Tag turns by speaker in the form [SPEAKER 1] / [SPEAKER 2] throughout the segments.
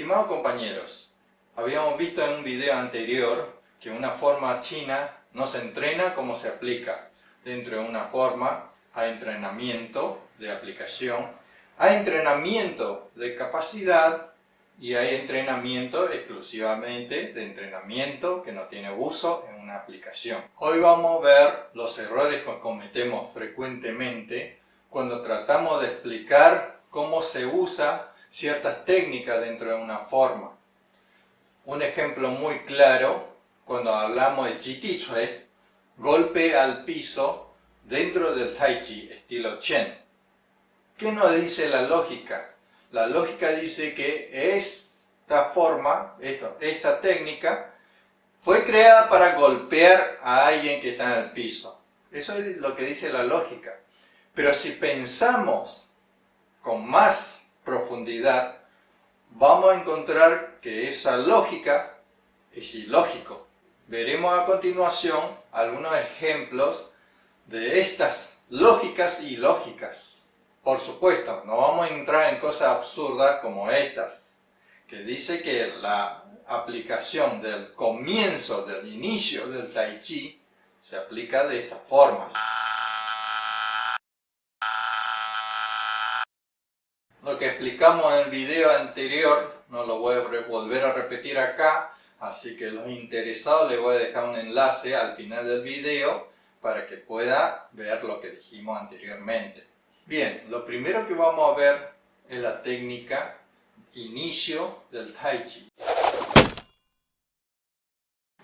[SPEAKER 1] Estimados compañeros, habíamos visto en un video anterior que una forma china no se entrena como se aplica. Dentro de una forma hay entrenamiento de aplicación, hay entrenamiento de capacidad y hay entrenamiento exclusivamente de entrenamiento que no tiene uso en una aplicación. Hoy vamos a ver los errores que cometemos frecuentemente cuando tratamos de explicar cómo se usa ciertas técnicas dentro de una forma. Un ejemplo muy claro, cuando hablamos de Ji Ti Cui, golpe al piso dentro del Tai Chi estilo Chen. ¿Qué nos dice la lógica? La lógica dice que esta forma, esta técnica, fue creada para golpear a alguien que está en el piso. Eso es lo que dice la lógica. Pero si pensamos con más profundidad, vamos a encontrar que esa lógica es ilógico. Veremos a continuación algunos ejemplos de estas lógicas ilógicas. Por supuesto, no vamos a entrar en cosas absurdas como estas, que dice que la aplicación del comienzo, del inicio del Tai Chi, se aplica de estas formas. Lo que explicamos en el video anterior, no lo voy a volver a repetir acá, así que los interesados les voy a dejar un enlace al final del video para que puedan ver lo que dijimos anteriormente. Bien, lo primero que vamos a ver es la técnica inicio del Tai Chi.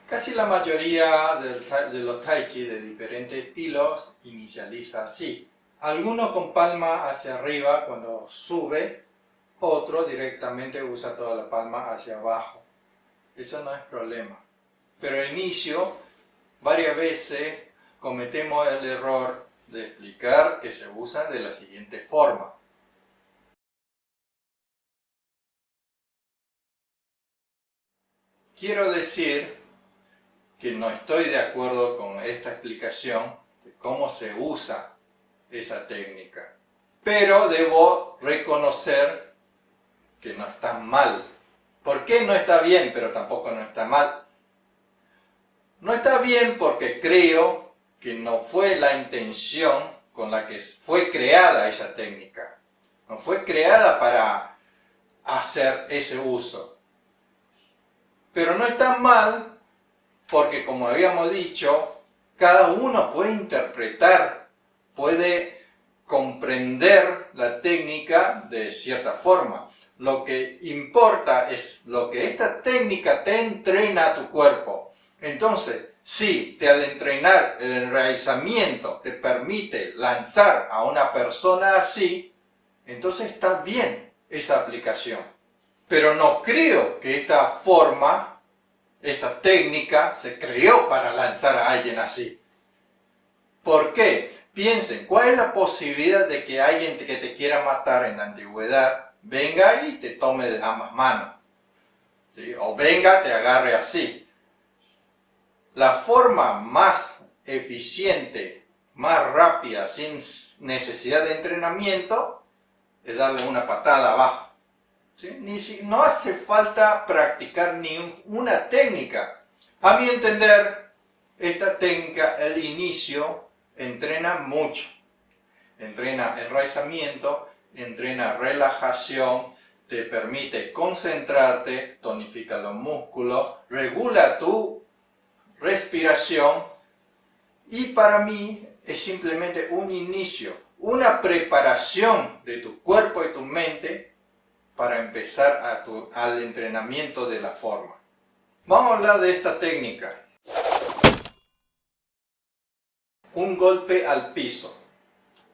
[SPEAKER 1] Casi la mayoría de los Tai Chi de diferentes estilos inicializa así. Algunos con palma hacia arriba cuando sube, otro directamente usa toda la palma hacia abajo. Eso no es problema. Pero al inicio, varias veces cometemos el error de explicar que se usan de la siguiente forma. Quiero decir que no estoy de acuerdo con esta explicación de cómo se usa esa técnica. Pero debo reconocer que no está mal. ¿Por qué no está bien, pero tampoco no está mal? No está bien porque creo que no fue la intención con la que fue creada esa técnica. No fue creada para hacer ese uso. Pero no está mal porque, como habíamos dicho, cada uno puede interpretar, puede comprender la técnica de cierta forma. Lo que importa es lo que esta técnica te entrena a tu cuerpo. Entonces, si al entrenar el enraizamiento te permite lanzar a una persona así, entonces está bien esa aplicación. Pero no creo que esta forma, esta técnica, se creó para lanzar a alguien así. ¿Por qué? Piensen, ¿cuál es la posibilidad de que alguien que te quiera matar en la antigüedad venga y te tome de ambas manos? ¿Sí? O venga, te agarre así. La forma más eficiente, más rápida, sin necesidad de entrenamiento, es darle una patada abajo. ¿Sí? No hace falta practicar ni una técnica. A mi entender, esta técnica, el inicio, entrena mucho. Entrena enraizamiento, entrena relajación, te permite concentrarte, tonifica los músculos, regula tu respiración y para mí es simplemente un inicio, una preparación de tu cuerpo y tu mente para empezar al entrenamiento de la forma. Vamos a hablar de esta técnica. Un golpe al piso.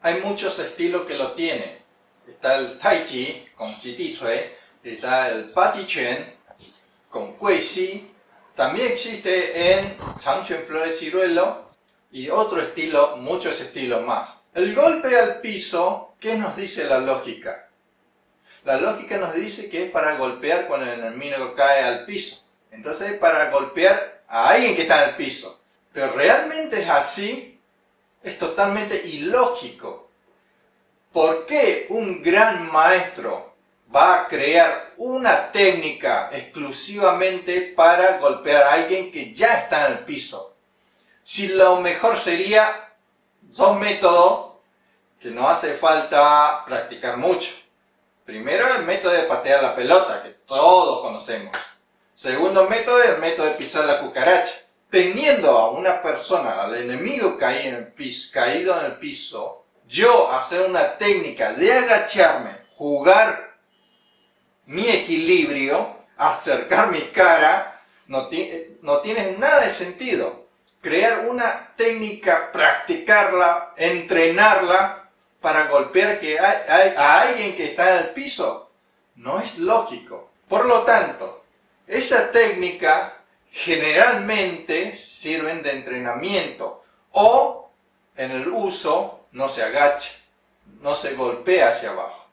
[SPEAKER 1] Hay muchos estilos que lo tienen. Está el Tai Chi con Ji Ti Cui, está el Pa Ji Quan con Gui Xi, también existe en Chang Quan Flores Ciruelo y otro estilo, muchos estilos más. El golpe al piso, ¿qué nos dice la lógica? La lógica nos dice que es para golpear cuando el enemigo cae al piso. Entonces es para golpear a alguien que está en el piso. Pero realmente es así. Es totalmente ilógico. ¿Por qué un gran maestro va a crear una técnica exclusivamente para golpear a alguien que ya está en el piso. Si lo mejor sería dos métodos que no hace falta practicar mucho. Primero, el método de patear la pelota, que todos conocemos. Segundo método es el método de pisar la cucaracha. Teniendo a una persona, al enemigo caído en el piso, yo hacer una técnica de agacharme, jugar mi equilibrio, acercar mi cara, no tiene nada de sentido. Crear una técnica, practicarla, entrenarla para golpear a alguien que está en el piso, no es lógico. Por lo tanto, esa técnica generalmente sirven de entrenamiento o en el uso no se agacha, no se golpea hacia abajo.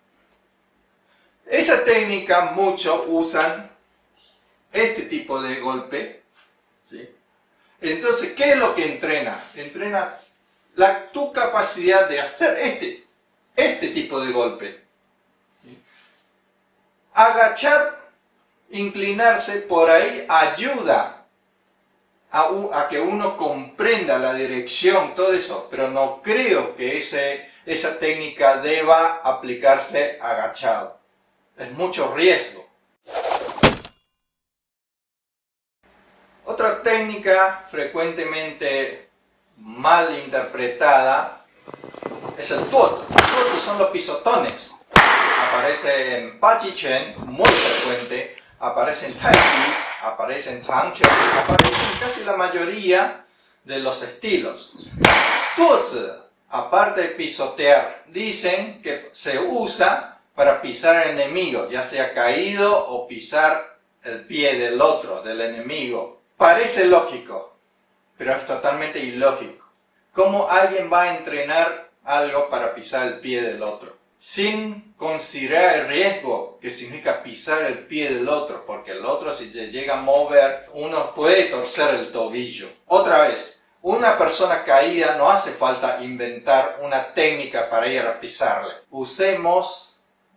[SPEAKER 1] Esa técnica muchos usan este tipo de golpe, ¿sí? Entonces, ¿qué es lo que entrena? Entrena tu capacidad de hacer este tipo de golpe. ¿Sí? Agachar, inclinarse por ahí ayuda a que uno comprenda la dirección, todo eso, pero no creo que esa técnica deba aplicarse agachado. Es mucho riesgo. Otra técnica frecuentemente mal interpretada es el tuozi. Tuozi son los pisotones. Aparece en Pachichen, muy frecuente, aparece en Tai Chi, aparece en Changquan, aparece en casi la mayoría de los estilos. Tuozi, aparte de pisotear, dicen que se usa para pisar al enemigo, ya sea caído o pisar el pie del otro, del enemigo. Parece lógico, pero es totalmente ilógico. ¿Cómo alguien va a entrenar algo para pisar el pie del otro? Sin considerar el riesgo que significa pisar el pie del otro, porque el otro, si se llega a mover, uno puede torcer el tobillo. Otra vez, una persona caída no hace falta inventar una técnica para ir a pisarle. Usemos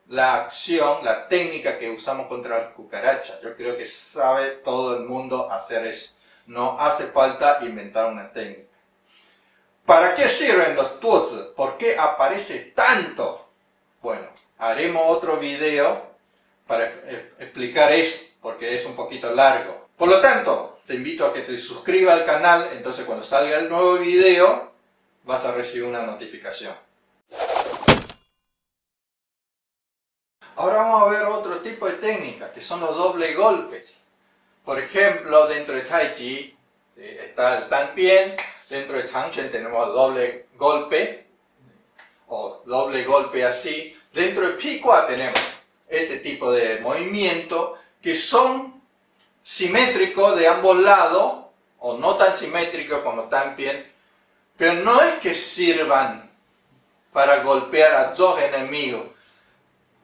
[SPEAKER 1] la acción, la técnica que usamos contra las cucarachas. Yo creo que sabe todo el mundo hacer eso. No hace falta inventar una técnica. ¿Para qué sirven los tuozi? ¿Por qué aparece tanto? Bueno, haremos otro video para explicar eso, porque es un poquito largo. Por lo tanto, te invito a que te suscribas al canal, entonces cuando salga el nuevo video, vas a recibir una notificación. Ahora vamos a ver otro tipo de técnica, que son los dobles golpes. Por ejemplo, dentro de Tai Chi, ¿sí?, está el Tan Pian, dentro de Changquan tenemos doble golpe, o doble golpe así. Dentro de Picua tenemos este tipo de movimiento, que son simétricos de ambos lados, o no tan simétricos como Tan Pian, pero no es que sirvan para golpear a dos enemigos.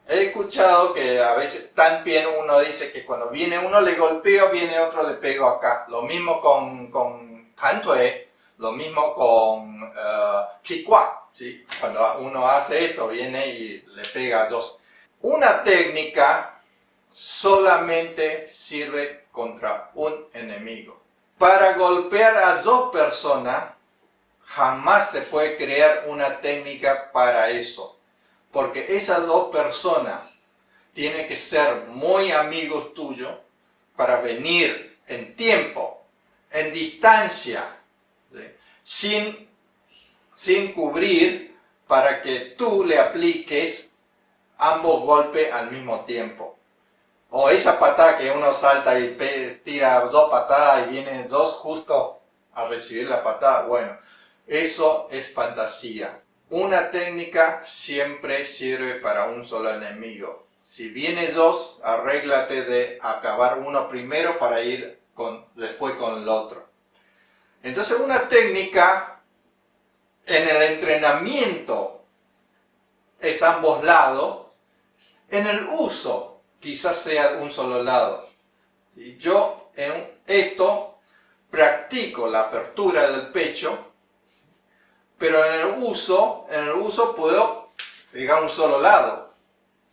[SPEAKER 1] He escuchado que a veces también uno dice que cuando viene uno le golpeo, viene otro le pego acá. Lo mismo con Tantue, lo mismo con Picua, ¿sí? Cuando uno hace esto, viene y le pega a dos. Una técnica solamente sirve contra un enemigo. Para golpear a dos personas, jamás se puede crear una técnica para eso. Porque esas dos personas tienen que ser muy amigos tuyos para venir en tiempo, en distancia, ¿sí?, sin cubrir, para que tú le apliques ambos golpes al mismo tiempo. O esa patada que uno salta y tira dos patadas y vienen dos justo a recibir la patada. Bueno, eso es fantasía. Una técnica siempre sirve para un solo enemigo. Si viene dos, arréglate de acabar uno primero para ir después con el otro. Entonces, una técnica en el entrenamiento es ambos lados. En el uso quizás sea un solo lado. Yo en esto practico la apertura del pecho, pero en el uso puedo pegar un solo lado,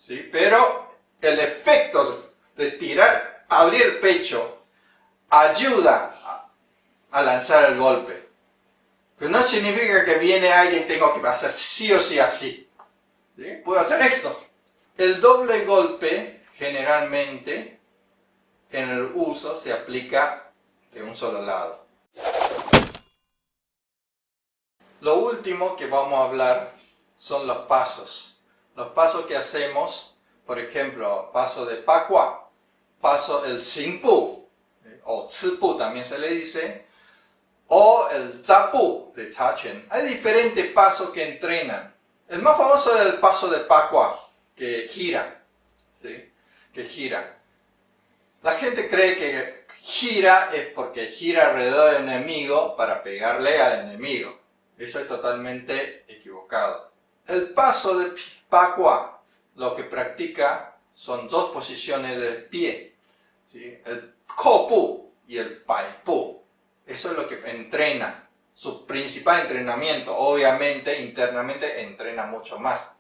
[SPEAKER 1] ¿sí? Pero el efecto de tirar, abrir el pecho, ayuda a lanzar el golpe. Pero no significa que viene alguien y tengo que hacer sí o sí así. ¿Sí? Puedo hacer esto. El doble golpe generalmente en el uso se aplica de un solo lado. Lo último que vamos a hablar son los pasos. Los pasos que hacemos, por ejemplo, paso de Pakua, paso el Xingpu, o Cipu también se le dice, o el Zapu de Chaquan. Hay diferentes pasos que entrenan. El más famoso es el paso de Pakua, que gira. ¿Sí? Que gira. La gente cree que gira es porque gira alrededor del enemigo para pegarle al enemigo. Eso es totalmente equivocado. El paso de Pakua lo que practica son dos posiciones del pie. ¿Sí? El Kopu y el Paipu. Eso es lo que entrena. Su principal entrenamiento. Obviamente, internamente entrena mucho más.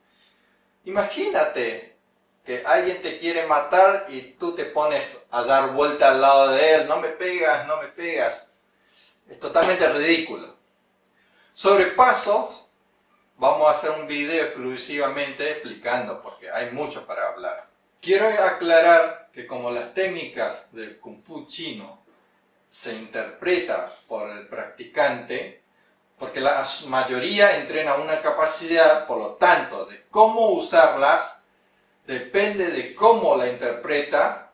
[SPEAKER 1] Imagínate que alguien te quiere matar y tú te pones a dar vuelta al lado de él. No me pegas, no me pegas. Es totalmente ridículo. Sobre pasos, vamos a hacer un video exclusivamente explicando, porque hay mucho para hablar. Quiero aclarar que como las técnicas del Kung Fu chino se interpreta por el practicante, porque la mayoría entrena una capacidad, por lo tanto, de cómo usarlas, depende de cómo la interpreta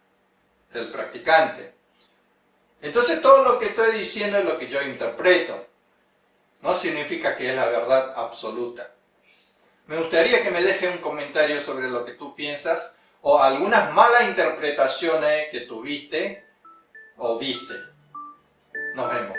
[SPEAKER 1] el practicante. Entonces todo lo que estoy diciendo es lo que yo interpreto. No significa que es la verdad absoluta. Me gustaría que me dejes un comentario sobre lo que tú piensas o algunas malas interpretaciones que tuviste o viste. Nos vemos.